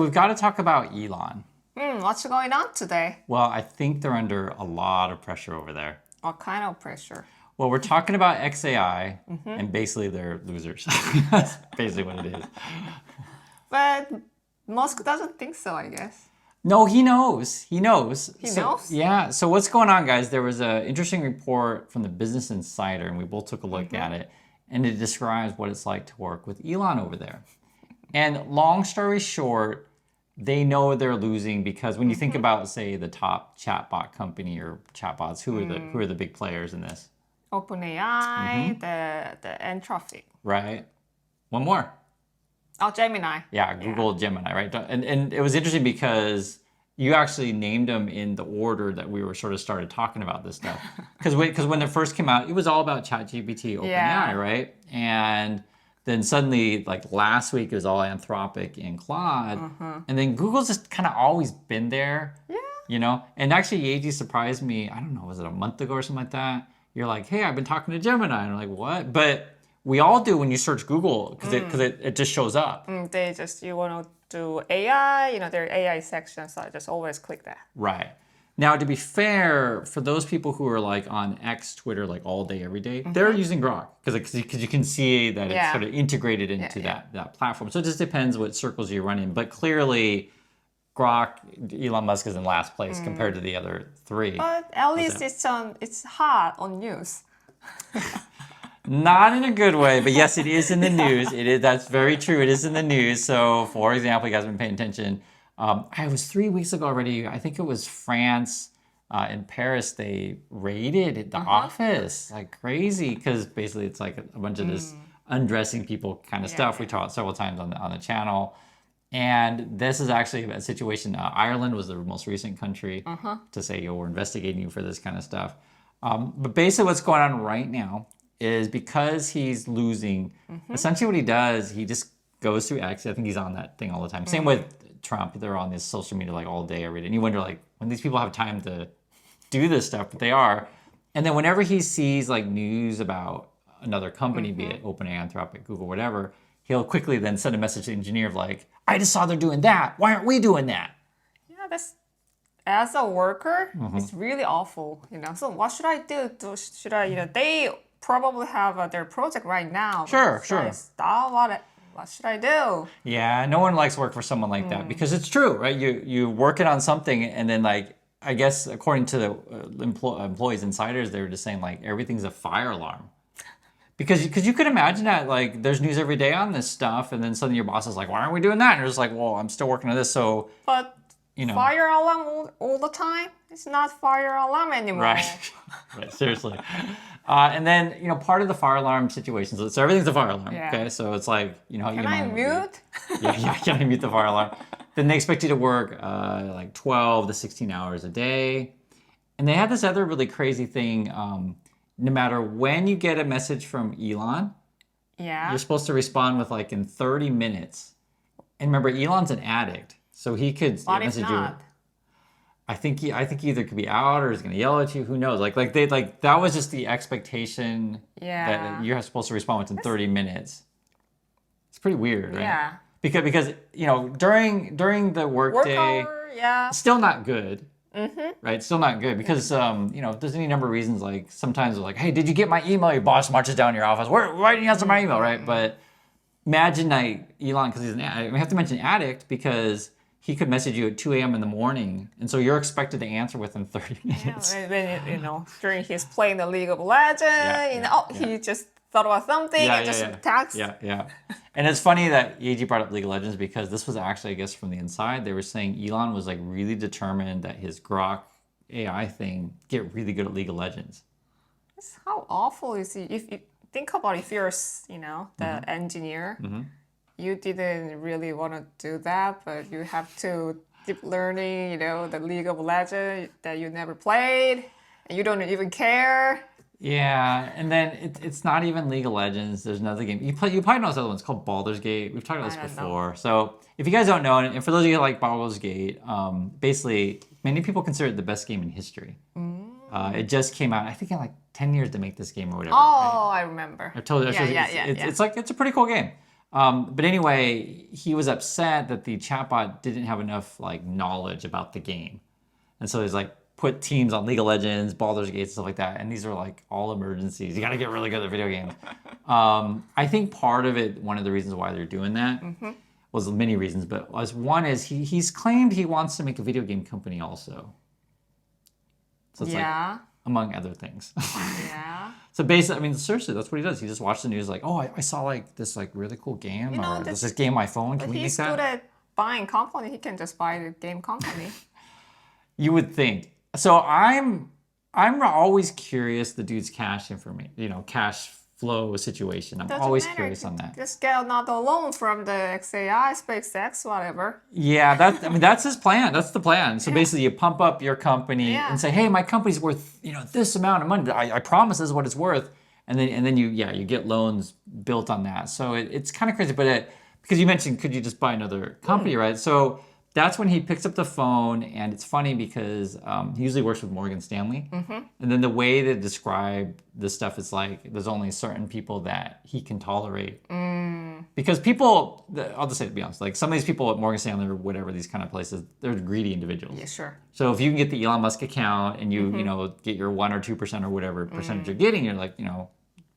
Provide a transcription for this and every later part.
We've got to talk about Elon. What's going on today? Well, I think they're under a lot of pressure over there. What kind of pressure? Well, we're talking about XAI, and basically they're losers. That's basically what it is. But Musk doesn't think so, I guess. No, he knows. He knows. He knows? Yeah. So what's going on, guys? There was an interesting report from the Business Insider, and we both took a look at it, and it describes what it's like to work with Elon over there. And long story short, they know they're losing because when you think about, say, the top chatbot company or chatbots, who are the big players in this? OpenAI, the Anthropic. Right. One more. Oh, Gemini. Yeah, Google Gemini, right? And it was interesting because you actually named them in the order that we were sort of started talking about this stuff. Because when it first came out, it was all about ChatGPT, OpenAI, right? And then suddenly, like last week, it was all Anthropic and Claude. And then Google's just kind of always been there. Yeah. You know? And actually, Yeji surprised me, I don't know, was it a month ago or something like that? You're like, hey, I've been talking to Gemini. And I'm like, what? But we all do when you search Google because it just shows up. You want to do AI, their AI section, so I just always click that. Right. Now, to be fair, for those people who are like on X, Twitter, like all day, every day, they're using Grok because you can see that it's sort of integrated into that platform. So it just depends what circles you run in. But clearly, Grok, Elon Musk is in last place compared to the other three. But at least it's hot on news. Not in a good way, but yes, it is in the news. It is. That's very true. It is in the news. So, for example, you guys have been paying attention. It was 3 weeks ago already. I think it was France in Paris. They raided the office like crazy because basically it's like a bunch of this undressing people kind of stuff. We talked several times on the channel. And this is actually a situation. Ireland was the most recent country to say, we're investigating you for this kind of stuff. But basically what's going on right now is because he's losing, essentially what he does, he just goes through X. I think he's on that thing all the time. Same with Trump. They're on this social media like all day, every day. And you wonder like when these people have time to do this stuff, but they are. And then whenever he sees like news about another company, be it OpenAI, Anthropic, Google, whatever, he'll quickly then send a message to the engineer of like, I just saw they're doing that. Why aren't we doing that? Yeah, as a worker, it's really awful, So what should I do? Should I, they probably have their project right now. Sure. Stop. What should I do? Yeah, no one likes work for someone like that because it's true, right? You working on something and then like, I guess according to the employees, insiders, they were just saying like everything's a fire alarm. Because you could imagine that like there's news every day on this stuff and then suddenly your boss is like, why aren't we doing that? And you're just like, well, I'm still working on this. So, but fire alarm all the time? It's not fire alarm anymore. Right, seriously. And then, part of the fire alarm situations, so everything's a fire alarm, okay? So it's like, Can I mute? Can I mute the fire alarm? Then they expect you to work like 12 to 16 hours a day. And they had this other really crazy thing. No matter when you get a message from Elon, you're supposed to respond with like in 30 minutes. And remember, Elon's an addict, so he could message you. I think he either could be out or he's gonna yell at you. Who knows? Like that was just the expectation that you're supposed to respond within 30 minutes. It's pretty weird, right? Yeah. Because during the workday, still not good. Right, still not good because there's any number of reasons. Like sometimes they're like, hey, did you get my email? Your boss marches down to your office. Why didn't you answer my email? Right, but imagine like Elon, because he's an addict. We have to mention addict because he could message you at 2 a.m. in the morning, and so you're expected to answer within 30 minutes. Yeah, when during his playing the League of Legends, he just thought about something and just text. Yeah. And it's funny that Yeji brought up League of Legends because this was actually, I guess, from the inside. They were saying Elon was like really determined that his Grok AI thing get really good at League of Legends. How awful is he? If you think about if you're, the engineer, you didn't really want to do that, but you have to keep learning, the League of Legends that you never played, and you don't even care. Yeah, and then it's not even League of Legends. There's another game. You probably know this other one. It's called Baldur's Gate. We've talked about this before. So if you guys don't know, and for those of you who like Baldur's Gate, basically many people consider it the best game in history. It just came out, I think, in like 10 years to make this game or whatever. Oh, right? I remember. I told you. It's a pretty cool game. But anyway, he was upset that the chatbot didn't have enough like knowledge about the game, and so he's like put teams on League of Legends, Baldur's Gate, stuff like that, and these are like all emergencies. You got to get really good at video games. I think part of it, one of the reasons why they're doing that, was many reasons, but one is he's claimed he wants to make a video game company also. So it's like among other things. Yeah. So basically, I mean, seriously, that's what he does. He just watched the news like, oh, I saw like this like really cool game, or there's this game on my phone. Can we make He's that? good at buying company. He can just buy the game company. You would think. So I'm always curious the dude's cash information, cash flow situation. I'm always curious on that. Just get another loan from the XAI, SpaceX, whatever. Yeah, that's his plan. That's the plan. So basically, you pump up your company and say, "Hey, my company's worth this amount of money. I promise this is what it's worth." And then you get loans built on that. So it's kind of crazy, but because you mentioned, could you just buy another company, right? So that's when he picks up the phone, and it's funny because he usually works with Morgan Stanley. And then the way they describe this stuff is like there's only certain people that he can tolerate. Because people, I'll just say to be honest, like some of these people at Morgan Stanley or whatever, these kind of places, they're greedy individuals. Yeah, sure. So if you can get the Elon Musk account and you get your 1 or 2% or whatever percentage you're getting, you're like,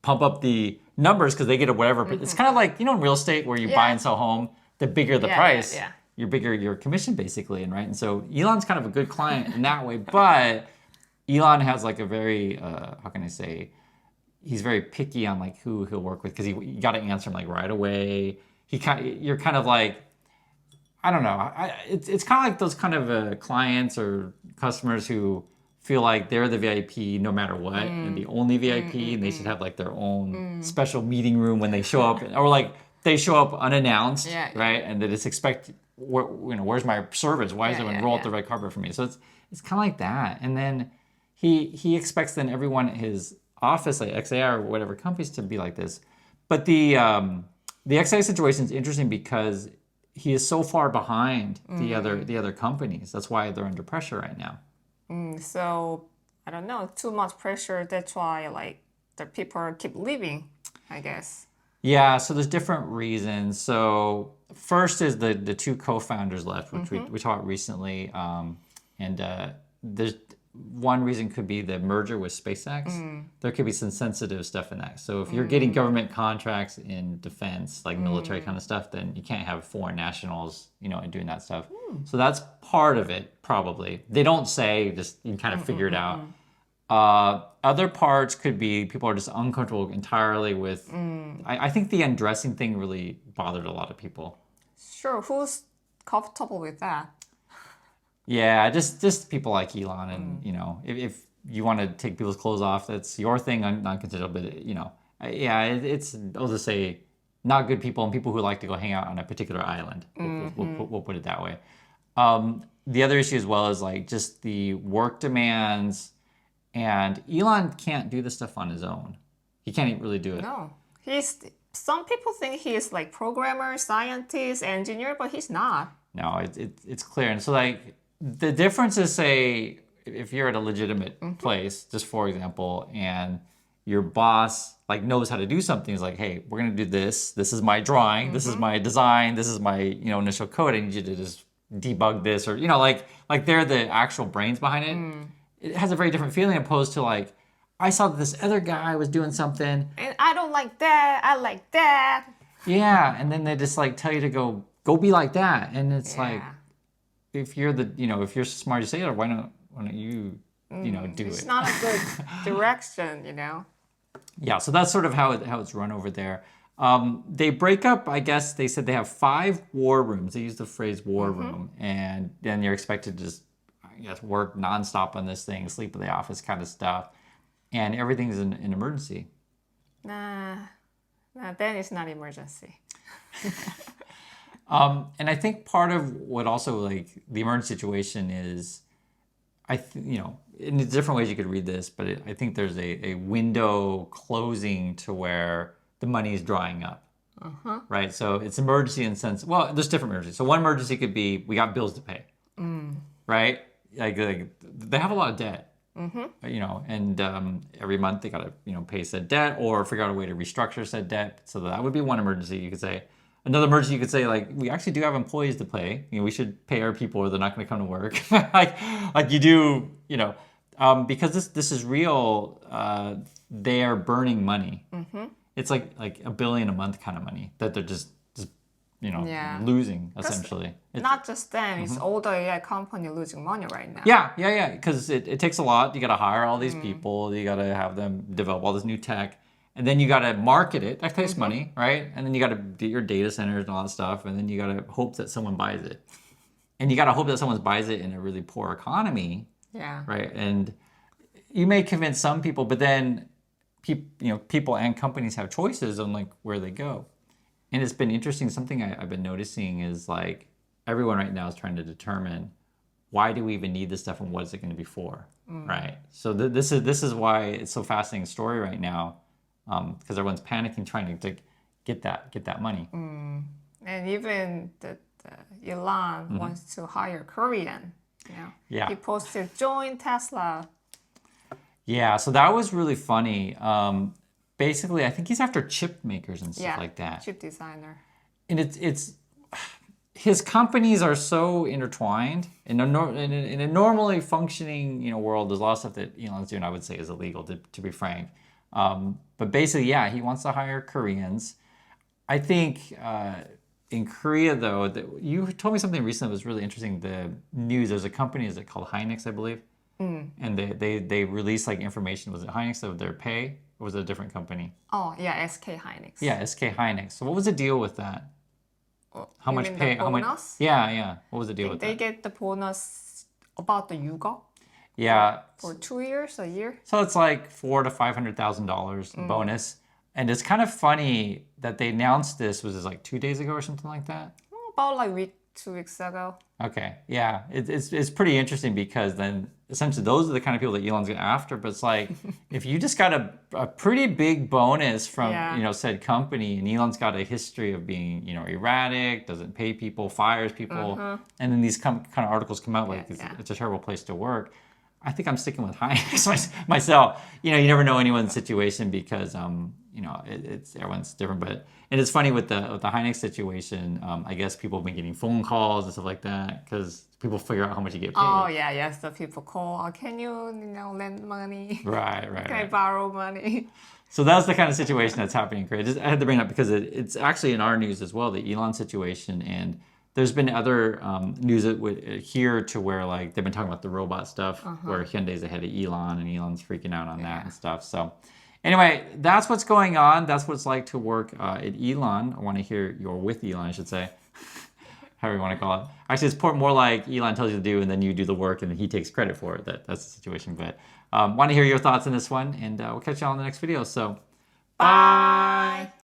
pump up the numbers because they get a whatever. It's kind of like, in real estate where you buy and sell home, the bigger the price. You're bigger your commission basically, and so Elon's kind of a good client in that way, but Elon has like a very how can I say, he's very picky on like who he'll work with because you got to answer him like right away. You're kind of like, I don't know, it's kind of like those kind of clients or customers who feel like they're the VIP no matter what, and the only VIP, and they should have like their own special meeting room when they show up, or like they show up unannounced, right? And they just expect, where's my service? Why is everyone roll out the red carpet for me? So it's kind of like that. And then he expects then everyone at his office, like XAI or whatever companies, to be like this. But the XAI situation is interesting because he is so far behind the other companies. That's why they're under pressure right now. So I don't know, too much pressure. That's why like the people keep leaving, I guess. Yeah, so there's different reasons. So first is the two co-founders left, which we talked recently, and there's one reason could be the merger with SpaceX. There could be some sensitive stuff in that. So if you're getting government contracts in defense, like military kind of stuff, then you can't have foreign nationals, and doing that stuff. So that's part of it, probably. They don't say, just you can kind of figure it out. Other parts could be people are just uncomfortable entirely with. I think the undressing thing really bothered a lot of people. Sure, who's comfortable with that? Yeah, just people like Elon, and if you want to take people's clothes off, that's your thing, non-consensual. But it's I'll just say not good people and people who like to go hang out on a particular island. We'll put it that way. The other issue as well is like just the work demands. And Elon can't do this stuff on his own. He can't really do it. No. Some people think he is like programmer, scientist, engineer, but he's not. No, it's clear. And so like the difference is, say, if you're at a legitimate place, just for example, and your boss like knows how to do something, is like, hey, we're gonna do this. This is my drawing. This is my design. This is my initial code. I need you to just debug this, or like they're the actual brains behind it. It has a very different feeling opposed to like, I saw that this other guy was doing something. And I don't like that. I like that. Yeah, and then they just like tell you to go be like that. And it's like, if you're if you're smart, you say it, or why don't you, do it? It's not a good direction, Yeah, so that's sort of how it's run over there. They break up, I guess they said they have 5 war rooms. They use the phrase war room. And then you're expected to just, work nonstop on this thing, sleep in the office kind of stuff. And everything's an emergency. Nah, then it's not emergency. And I think part of what also like the emergency situation is, in different ways you could read this, but I think there's a window closing to where the money is drying up. Right? So it's emergency in the sense, well, there's different emergencies. So one emergency could be, we got bills to pay. Right? Like they have a lot of debt. And every month they got to, pay said debt or figure out a way to restructure said debt. So that would be one emergency, you could say. another merchant you could say like, we actually do have employees to pay. We should pay our people or they're not going to come to work. like you do, because this is real. They are burning money. It's like $1 billion a month kind of money that they're just losing essentially. Not just them, it's all the AI company losing money right now. Yeah. Because it takes a lot. You got to hire all these people. You got to have them develop all this new tech. And then you got to market it. That takes money, right? And then you got to get your data centers and all that stuff. And then you got to hope that someone buys it. And you got to hope that someone buys it in a really poor economy. Yeah. Right. And you may convince some people, but then people and companies have choices on like where they go. And it's been interesting. Something I've been noticing is like everyone right now is trying to determine why do we even need this stuff and what is it going to be for, right? So this is why it's so fascinating story right now, because everyone's panicking trying to get that money. And even Elon wants to hire Korean. Yeah. He posted join Tesla. Yeah. So that was really funny. Basically, I think he's after chip makers and stuff like that. Chip designer. And it's his companies are so intertwined. In a normally functioning world, there's a lot of stuff that Elon's doing I would say is illegal, to be frank. But basically, yeah, he wants to hire Koreans. I think in Korea, though, you told me something recently that was really interesting. The news, there's a company, is it called Hynix, I believe? And they released like information. Was it Hynix of their pay? Or was it a different company? Oh, yeah, SK Hynix. Yeah, SK Hynix. So what was the deal with that? How You much mean pay? the bonus? Yeah. What was the deal with They that? get the bonus about the Yugo Yeah. for 2 years, a year. So it's like $400,000 to $500,000 bonus. And it's kind of funny that they announced this, was it like 2 days ago or something like that? About like 2 weeks ago. Okay, yeah, it's pretty interesting because then essentially those are the kind of people that Elon's going after. But it's like if you just got a pretty big bonus from said company, and Elon's got a history of being erratic, doesn't pay people, fires people, and then these kind of articles come out like it's a terrible place to work. I think I'm sticking with Hynix myself. You never know anyone's situation because it's everyone's different. But and it's funny with the Hynix situation. I guess people have been getting phone calls and stuff like that because people figure out how much you get paid. Oh yeah, yes. The people call. Can you lend money? Right. Can I borrow money? So that's the kind of situation that's happening in Korea. I had to bring it up because it's actually in our news as well, the Elon situation. And there's been other news that would here to where like they've been talking about the robot stuff where Hyundai's ahead of Elon and Elon's freaking out on that and stuff. So anyway, that's what's going on. That's what it's like to work at Elon. I want to hear you're with Elon, I should say. However you want to call it. Actually, it's more like Elon tells you to do and then you do the work and then he takes credit for it. That's the situation. But want to hear your thoughts on this one and we'll catch you all in the next video. So bye.